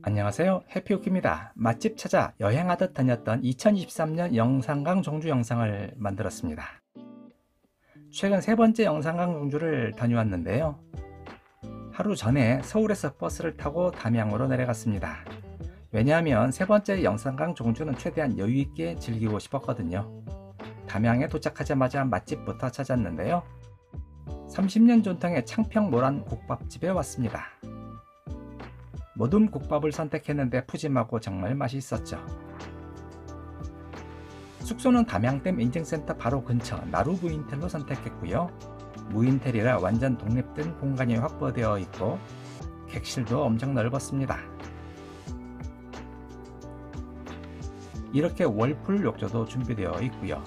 안녕하세요, 해피우키입니다. 맛집 찾아 여행하듯 다녔던 2023년 영산강 종주 영상을 만들었습니다. 최근 세 번째 영산강 종주를 다녀왔는데요. 하루 전에 서울에서 버스를 타고 담양으로 내려갔습니다. 왜냐하면 세 번째 영산강 종주는 최대한 여유있게 즐기고 싶었거든요. 담양에 도착하자마자 맛집부터 찾았는데요. 30년 전통의 창평모란 국밥집에 왔습니다. 모둠 국밥을 선택했는데 푸짐하고 정말 맛있었죠. 숙소는 담양댐 인증센터 바로 근처 나루 무인텔로 선택했고요. 무인텔이라 완전 독립된 공간이 확보되어 있고 객실도 엄청 넓었습니다. 이렇게 월풀 욕조도 준비되어 있고요.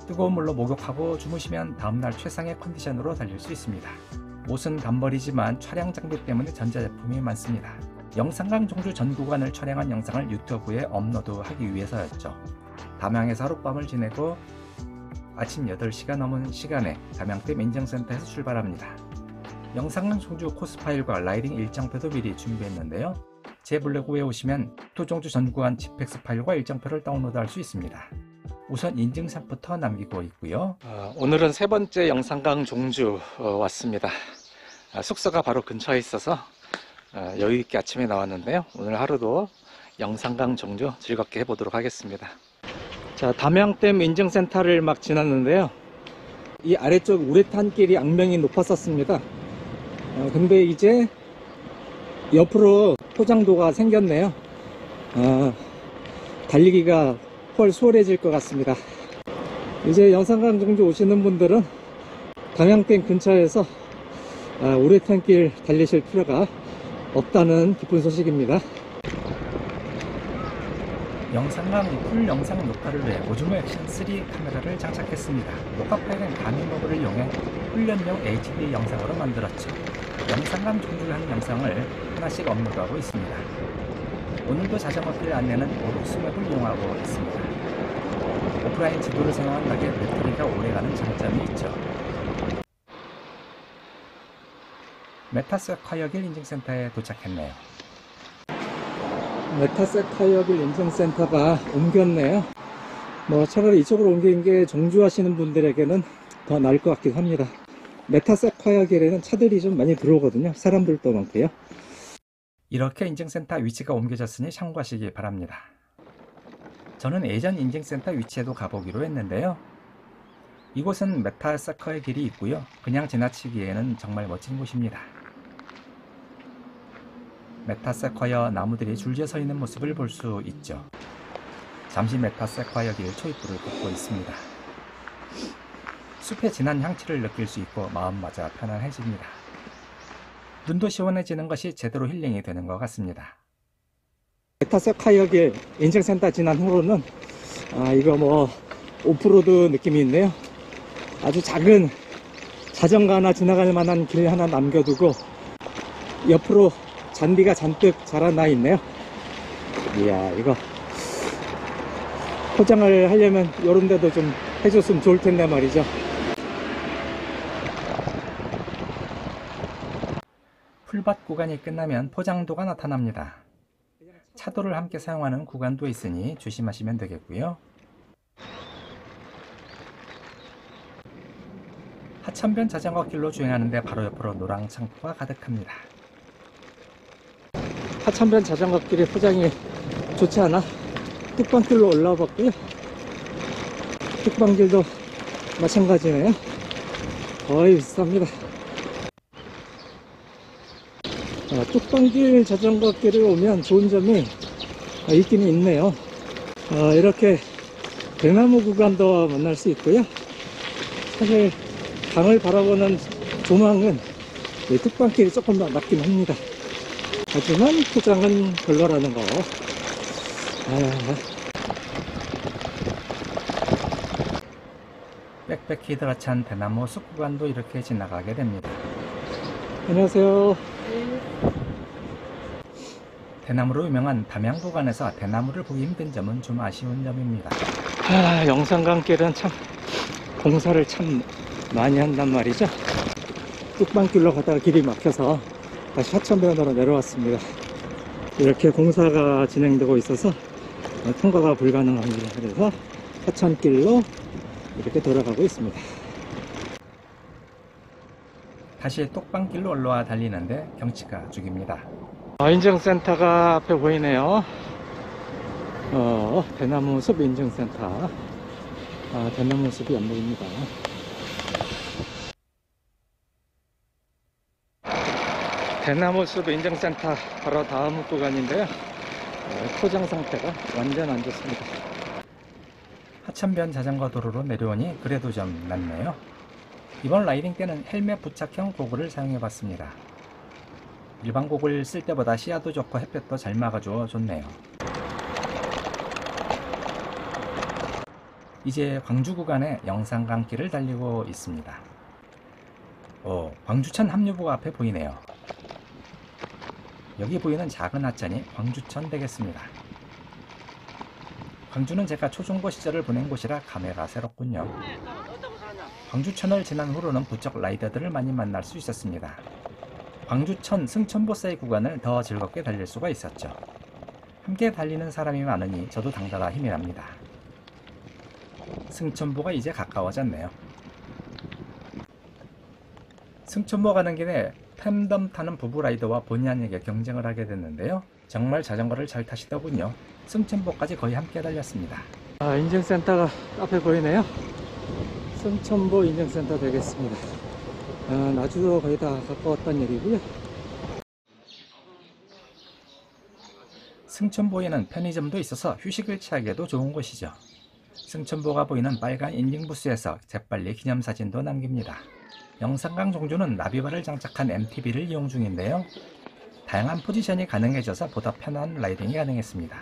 뜨거운 물로 목욕하고 주무시면 다음날 최상의 컨디션으로 달릴 수 있습니다. 옷은 단벌이지만 촬영 장비 때문에 전자제품이 많습니다. 영산강 종주 전 구간을 촬영한 영상을 유튜브에 업로드하기 위해서였죠. 담양에서 하룻밤을 지내고 아침 8시가 넘은 시간에 담양댐 인증센터에서 출발합니다. 영산강 종주 코스 파일과 라이딩 일정표도 미리 준비했는데요. 제 블로그에 오시면 토종주 전 구간 GPX 파일과 일정표를 다운로드할 수 있습니다. 우선 인증샷부터 남기고 있고요. 오늘은 세 번째 영산강 종주 왔습니다. 숙소가 바로 근처에 있어서 여유있게 아침에 나왔는데요. 오늘 하루도 영산강 종주 즐겁게 해보도록 하겠습니다. 자, 담양댐 인증센터를 막 지났는데요. 이 아래쪽 우레탄길이 악명이 높았었습니다. 근데 이제 옆으로 포장도가 생겼네요. 달리기가 훨 수월해질 것 같습니다. 이제 영산강 종주 오시는 분들은 담양댐 근처에서 우레탄길 달리실 필요가 없다는 기쁜 소식입니다. 영산강 풀 영상 녹화를 위해 오즈모 액션 3 카메라를 장착했습니다. 녹화 파일은 가미모브를 이용해 훈련용 HD 영상으로 만들었죠. 영산강 종주를 하는 영상을 하나씩 업로드하고 있습니다. 오늘도 자전거길 안내는 오록스맵을 이용하고 있습니다. 오프라인 지도를 사용한 덕에 배터리가 오래가는 장점이 있죠. 메타세콰이어길 인증센터에 도착했네요. 메타세콰이어길 인증센터가 옮겼네요. 차라리 이쪽으로 옮긴 게 종주하시는 분들에게는 더 나을 것 같긴 합니다. 메타세콰이어길에는 차들이 좀 많이 들어오거든요. 사람들도 많고요. 이렇게 인증센터 위치가 옮겨졌으니 참고하시기 바랍니다. 저는 예전 인증센터 위치에도 가보기로 했는데요. 이곳은 메타세콰이어 길이 있고요. 그냥 지나치기에는 정말 멋진 곳입니다. 메타세콰이어 나무들이 줄지어 서 있는 모습을 볼 수 있죠. 잠시 메타세콰이어 길 초입부를 걷고 있습니다. 숲의 진한 향취를 느낄 수 있고 마음마저 편안해집니다. 눈도 시원해지는 것이 제대로 힐링이 되는 것 같습니다. 메타세콰이어 길 인증센터 지난 후로는 이거 오프로드 느낌이 있네요. 아주 작은 자전거 하나 지나갈 만한 길 하나 남겨두고 옆으로 잔디가 잔뜩 자라나 있네요. 이야, 이거 포장을 하려면 이런 데도 좀 해줬으면 좋을 텐데 말이죠. 풀밭 구간이 끝나면 포장도가 나타납니다. 차도를 함께 사용하는 구간도 있으니 조심하시면 되겠고요. 하천변 자전거 길로 주행하는데 바로 옆으로 노랑 창포가 가득합니다. 하천변 자전거 길의 포장이 좋지 않아 뚝방길로 올라와 봤고요. 뚝방길도 마찬가지네요. 거의 비슷합니다. 뚝방길 자전거 길을 오면 좋은 점이 있긴 있네요. 이렇게 대나무 구간도 만날 수 있고요. 사실 강을 바라보는 조망은 뚝방길이 조금 더 낫긴 합니다. 하지만 포장은 별로라는 거. 빽빽히 들어찬 대나무 숲 구간도 이렇게 지나가게 됩니다. 안녕하세요. 대나무로 유명한 담양 구간에서 대나무를 보기 힘든 점은 좀 아쉬운 점입니다. 영산강길은 참 공사를 참 많이 한단 말이죠. 뚝방길로 가다가 길이 막혀서 다시 하천변으로 내려왔습니다. 이렇게 공사가 진행되고 있어서 통과가 불가능합니다. 그래서 하천길로 이렇게 돌아가고 있습니다. 다시 똑방길로 올라와 달리는데 경치가 죽입니다. 인증센터가 앞에 보이네요. 대나무 숲 인증센터. 대나무 숲이 안 보입니다. 대나무 숲 인증센터 바로 다음 구간인데요. 포장 상태가 완전 안 좋습니다. 하천변 자전거 도로로 내려오니 그래도 좀 낫네요. 이번 라이딩 때는 헬멧 부착형 고글을 사용해 봤습니다. 일반 고글 쓸 때보다 시야도 좋고 햇볕도 잘 막아주어 좋네요. 이제 광주 구간의 영산강길을 달리고 있습니다. 광주천 합류부가 앞에 보이네요. 여기 보이는 작은 하천이 광주천 되겠습니다. 광주는 제가 초중고 시절을 보낸 곳이라 감회가 새롭군요. 광주천을 지난 후로는 부쩍 라이더들을 많이 만날 수 있었습니다. 광주천 승천보 사이 구간을 더 즐겁게 달릴 수가 있었죠. 함께 달리는 사람이 많으니 저도 당다가 힘이 납니다. 승천보가 이제 가까워졌네요. 승천보 가는 길에 팬덤 타는 부부 라이더와 본의 아니게 경쟁을 하게 됐는데요. 정말 자전거를 잘 타시더군요. 승천보까지 거의 함께 달렸습니다. 인증센터가 앞에 보이네요. 승천보 인증센터 되겠습니다. 나주도 거의 다 가까웠던 얘기고요. 승천보에는 편의점도 있어서 휴식을 취하기에도 좋은 곳이죠. 승천보가 보이는 빨간 인증부스에서 재빨리 기념사진도 남깁니다. 영산강 종주는 나비발을 장착한 MTB를 이용 중인데요. 다양한 포지션이 가능해져서 보다 편한 라이딩이 가능했습니다.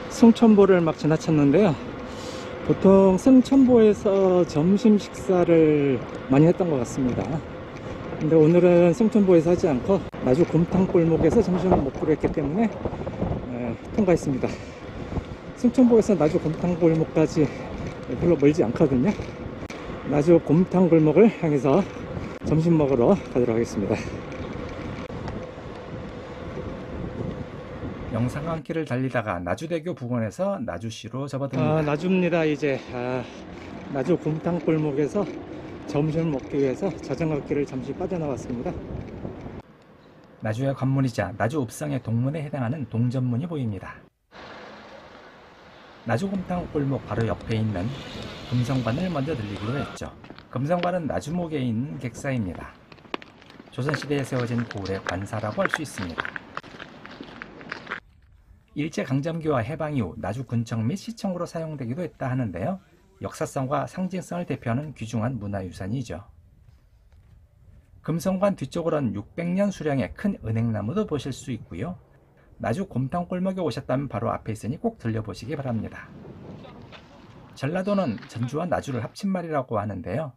승천보를 막 지나쳤는데요. 보통 승천보에서 점심 식사를 많이 했던 것 같습니다. 근데 오늘은 승천보에서 하지 않고 나주 곰탕골목에서 점심을 먹기로 했기 때문에 통과했습니다. 승천보에서 나주 곰탕골목까지 별로 멀지 않거든요. 나주 곰탕골목을 향해서 점심 먹으러 가도록 하겠습니다. 영산강길을 달리다가 나주대교 부근에서 나주시로 접어듭니다. 나주입니다. 이제 나주 곰탕골목에서 점심을 먹기 위해서 자전거길을 잠시 빠져나왔습니다. 나주의 관문이자 나주 읍성의 동문에 해당하는 동전문이 보입니다. 나주 곰탕골목 바로 옆에 있는 금성관을 먼저 들리기로 했죠. 금성관은 나주목에 있는 객사입니다. 조선시대에 세워진 고을의 관사라고 할 수 있습니다. 일제강점기와 해방 이후 나주군청 및 시청으로 사용되기도 했다 하는데요. 역사성과 상징성을 대표하는 귀중한 문화유산이죠. 금성관 뒤쪽으로는 600년 수령의 큰 은행나무도 보실 수 있고요. 나주 곰탕골목에 오셨다면 바로 앞에 있으니 꼭 들려보시기 바랍니다. 전라도는 전주와 나주를 합친 말이라고 하는데요.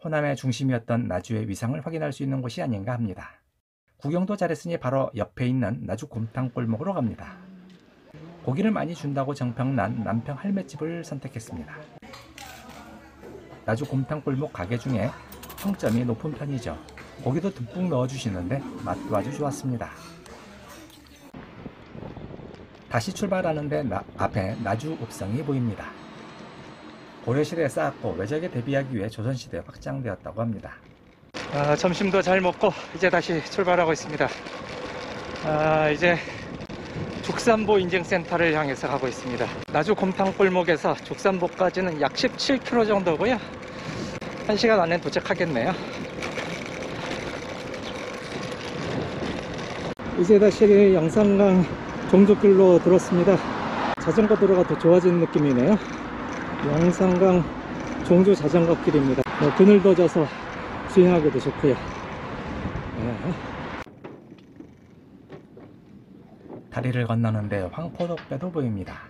호남의 중심이었던 나주의 위상을 확인할 수 있는 곳이 아닌가 합니다. 구경도 잘했으니 바로 옆에 있는 나주 곰탕골목으로 갑니다. 고기를 많이 준다고 정평난 남평 할매집을 선택했습니다. 나주 곰탕골목 가게 중에 평점이 높은 편이죠. 고기도 듬뿍 넣어주시는데 맛도 아주 좋았습니다. 다시 출발하는데 앞에 나주 읍성이 보입니다. 고려시대에 쌓았고 외적에 대비하기 위해 조선시대에 확장되었다고 합니다. 점심도 잘 먹고 이제 다시 출발하고 있습니다. 이제 죽산보 인증센터를 향해서 가고 있습니다. 나주 곰탕골목에서 죽산보까지는 약 17km 정도고요. 1시간 안에 도착하겠네요. 이제 다시 영산강 종주길로 들었습니다. 자전거 도로가 더 좋아진 느낌이네요. 영산강 종주 자전거 길입니다. 그늘도 져서 주행하기도 좋고요. 다리를 건너는데 황포도배도 보입니다.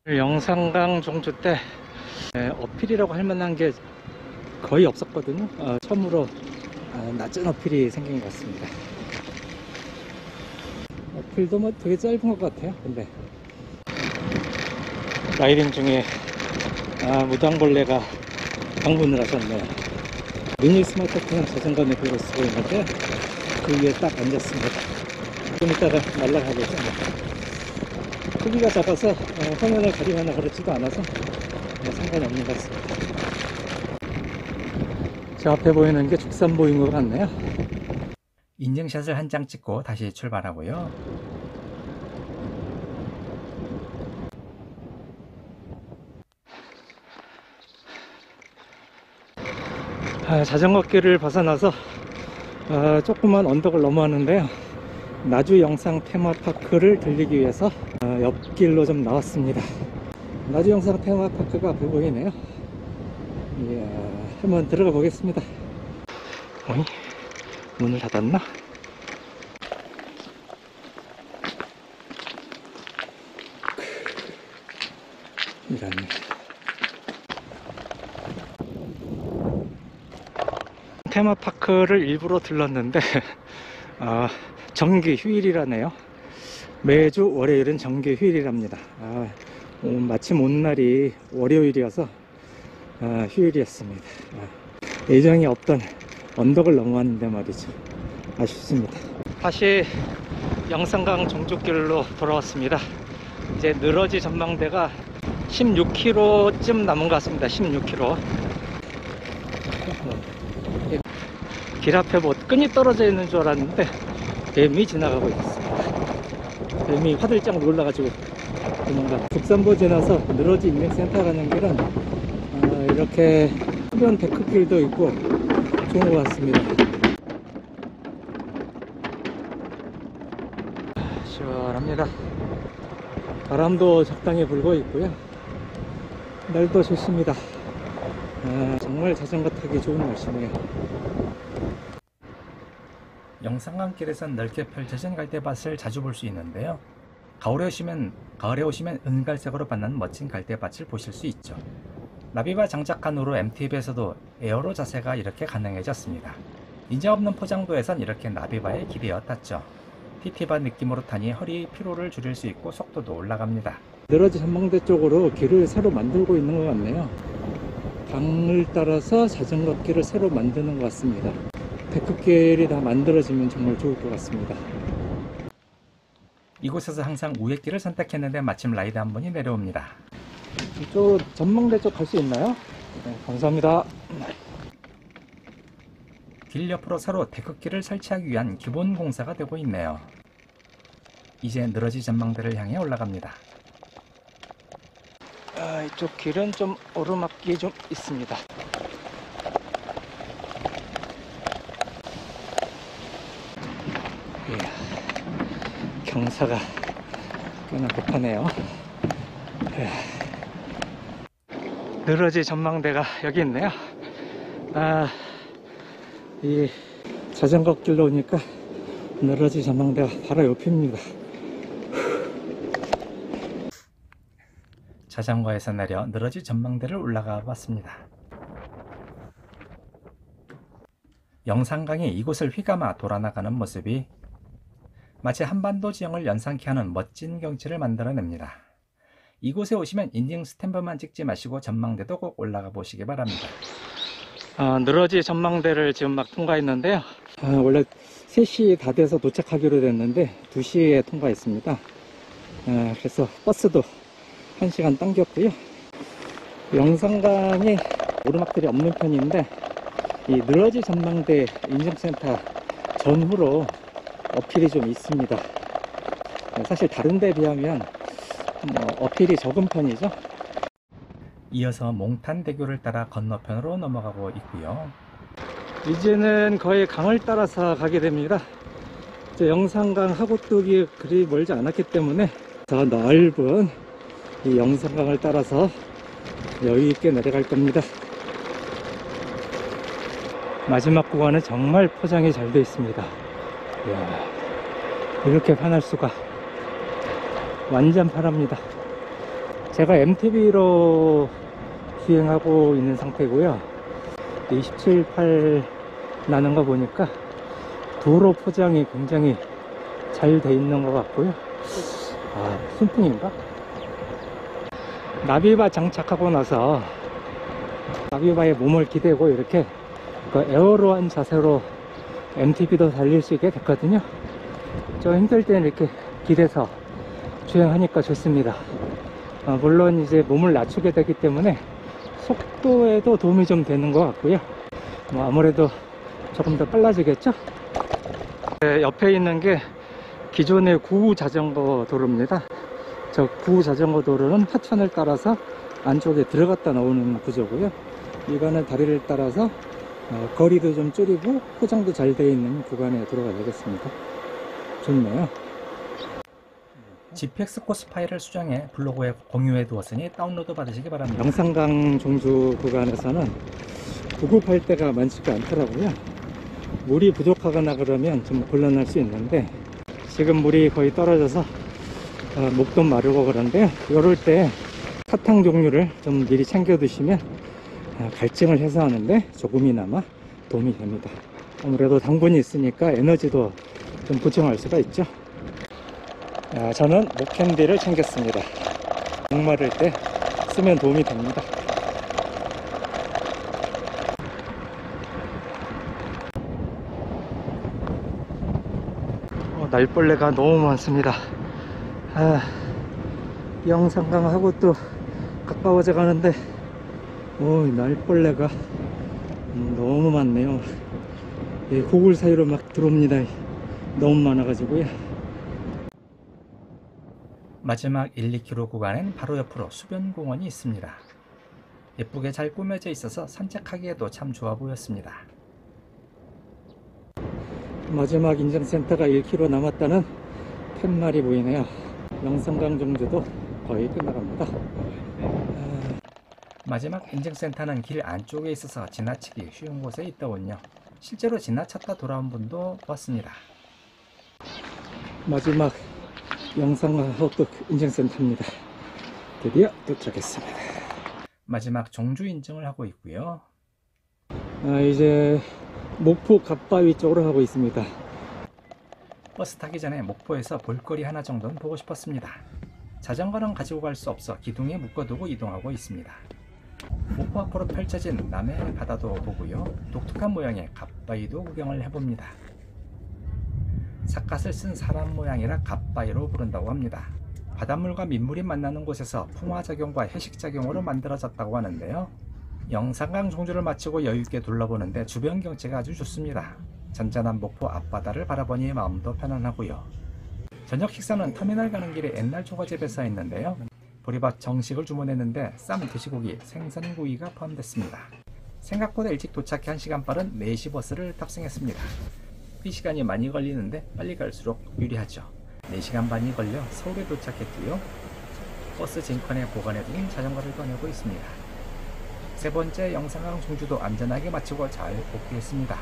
영산강 종주 때 어필이라고 할 만한 게 거의 없었거든요. 처음으로 낮은 어필이 생긴 것 같습니다. 어필도 뭐 되게 짧은 것 같아요. 근데 라이딩 중에 무당벌레가 방문을 하셨네요. 미니 스마트폰 자전거 내비를 쓰고 있는데 그 위에 딱 앉았습니다. 좀 이따가 날아가겠죠. 크기가 작아서 화면을 가리거나 그렇지도 않아서 상관이 없는 것 같습니다. 저 앞에 보이는 게 죽산보인 것 같네요. 인증샷을 한 장 찍고 다시 출발하고요. 자전거길을 벗어나서 조그만 언덕을 넘어왔는데요. 나주 영상 테마파크를 들리기 위해서 옆길로 좀 나왔습니다. 나주 영상 테마파크가 앞에 보이네요. 이야, 한번 들어가 보겠습니다. 어이? 문을 닫았나? 이런. 테마파크를 일부러 들렀는데 정기 휴일이라네요. 매주 월요일은 정기 휴일이랍니다. 마침 오는 날이 월요일이어서 휴일이었습니다. 예정이 없던 언덕을 넘어왔는데 말이죠. 아쉽습니다. 다시 영산강 종족길로 돌아왔습니다. 이제 늘어지 전망대가 16km쯤 남은 것 같습니다. 16km. 길 앞에 뭐 끈이 떨어져 있는 줄 알았는데 뱀이 지나가고 있습니다. 뱀이 화들짝 놀라가지고 도망가. 죽산보 지나서 늘어지 인맥센터 가는 길은 이렇게 흡연 데크길도 있고 좋은 것 같습니다. 시원합니다. 바람도 적당히 불고 있고요. 날도 좋습니다. 정말 자전거 타기 좋은 날씨네요. 영산강길에선 넓게 펼쳐진 갈대밭을 자주 볼 수 있는데요. 가을에 오시면 은갈색으로 받는 멋진 갈대밭을 보실 수 있죠. 나비바 장착한 후로 MTB에서도 에어로 자세가 이렇게 가능해졌습니다. 인자없는 포장도에선 이렇게 나비바에 기대어 탔죠. TT바 느낌으로 타니 허리 피로를 줄일 수 있고 속도도 올라갑니다. 늘어지 전망대 쪽으로 길을 새로 만들고 있는 것 같네요. 강을 따라서 자전거 길을 새로 만드는 것 같습니다. 데크길이 다 만들어지면 정말 좋을 것 같습니다. 이곳에서 항상 우회 길을 선택했는데 마침 라이드 한 분이 내려옵니다. 이쪽 전망대 쪽 갈 수 있나요? 네, 감사합니다. 길 옆으로 새로 데크길을 설치하기 위한 기본 공사가 되고 있네요. 이제 늘어지 전망대를 향해 올라갑니다. 이쪽 길은 좀 오르막이 좀 있습니다. 경사가 꽤나 급하네요. 늘어지 전망대가 여기 있네요. 이 자전거 길로 오니까 늘어지 전망대가 바로 옆입니다. 자전거에서 내려 늘어지 전망대를 올라가 봤습니다. 영산강이 이곳을 휘감아 돌아나가는 모습이 마치 한반도 지형을 연상케 하는 멋진 경치를 만들어냅니다. 이곳에 오시면 인증 스탬프만 찍지 마시고 전망대도 꼭 올라가 보시기 바랍니다. 늘어지 전망대를 지금 막 통과했는데요. 원래 3시 다 돼서 도착하기로 됐는데 2시에 통과했습니다. 그래서 버스도 1시간 당겼고요. 영산강이 오르막들이 없는 편인데 이 늘어지 전망대 인증센터 전후로 어필이 좀 있습니다. 사실 다른 데 비하면 어필이 적은 편이죠. 이어서 몽탄대교를 따라 건너편으로 넘어가고 있고요. 이제는 거의 강을 따라서 가게 됩니다. 영산강 하구뚝이 그리 멀지 않았기 때문에 더 넓은 이 영산강을 따라서 여유있게 내려갈 겁니다. 마지막 구간은 정말 포장이 잘 되어 있습니다. 이야, 이렇게 편할 수가. 완전 편합니다. 제가 MTB로 주행하고 있는 상태고요. 27.8 나는 거 보니까 도로 포장이 굉장히 잘 돼 있는 것 같고요. 순풍인가? 나비바 장착하고 나서 나비바에 몸을 기대고 이렇게 그 에어로한 자세로 MTB도 달릴 수 있게 됐거든요. 저 힘들 때는 이렇게 기대서 주행하니까 좋습니다. 물론 이제 몸을 낮추게 되기 때문에 속도에도 도움이 좀 되는 것 같고요. 아무래도 조금 더 빨라지겠죠. 옆에 있는 게 기존의 구우 자전거 도로입니다. 저 구우 자전거 도로는 하천을 따라서 안쪽에 들어갔다 나오는 구조고요. 이거는 다리를 따라서 거리도 좀 줄이고 포장도 잘 되어 있는 구간의 도로가 되겠습니다. 좋네요. GPX 코스 파일을 수정해 블로그에 공유해 두었으니 다운로드 받으시기 바랍니다. 영산강 종주 구간에서는 구급할 때가 많지가 않더라고요. 물이 부족하거나 그러면 좀 곤란할 수 있는데 지금 물이 거의 떨어져서 목도 마르고 그런데 이럴 때 사탕 종류를 좀 미리 챙겨 두시면 갈증을 해소하는데 조금이나마 도움이 됩니다. 아무래도 당분이 있으니까 에너지도 좀 보충할 수가 있죠. 저는 목캔디를 챙겼습니다. 목마를 때 쓰면 도움이 됩니다. 날벌레가 너무 많습니다. 영산강하고 또 가까워져 가는데 날벌레가 너무 많네요. 고글 사이로 막 들어옵니다. 너무 많아가지고요. 마지막 1, 2km 구간엔 바로 옆으로 수변공원이 있습니다. 예쁘게 잘 꾸며져 있어서 산책하기에도 참 좋아 보였습니다. 마지막 인증센터가 1km 남았다는 팻말이 보이네요. 영산강 종주도 거의 끝나갑니다. 마지막 인증센터는 길 안쪽에 있어서 지나치기 쉬운 곳에 있더군요. 실제로 지나쳤다 돌아온 분도 봤습니다. 마지막 영산강 호떡 인증센터입니다. 드디어 도착했습니다. 마지막 종주 인증을 하고 있고요. 이제 목포 갓바위 쪽으로 가고 있습니다. 버스 타기 전에 목포에서 볼거리 하나 정도는 보고 싶었습니다. 자전거는 가지고 갈 수 없어 기둥에 묶어두고 이동하고 있습니다. 목포 앞으로 펼쳐진 남해 바다도 보고요. 독특한 모양의 갓바위도 구경을 해봅니다. 삿갓을 쓴 사람 모양이라 갓바위로 부른다고 합니다. 바닷물과 민물이 만나는 곳에서 풍화작용과 해식작용으로 만들어졌다고 하는데요. 영산강 종주를 마치고 여유있게 둘러보는데 주변 경치가 아주 좋습니다. 잔잔한 목포 앞바다를 바라보니 마음도 편안하고요. 저녁 식사는 터미널 가는 길에 옛날 조가집에서 했는데요. 보리밥 정식을 주문했는데 쌈, 돼지고기, 생선구이가 포함됐습니다. 생각보다 일찍 도착해 1시간 빠른 4시 버스를 탑승했습니다. 이 시간이 많이 걸리는데 빨리 갈수록 유리하죠. 4시간 반이 걸려 서울에 도착했고요. 버스 진컨에 보관해둔 자전거를 꺼내고 있습니다. 세 번째 영산강 종주도 안전하게 마치고 잘 복귀했습니다.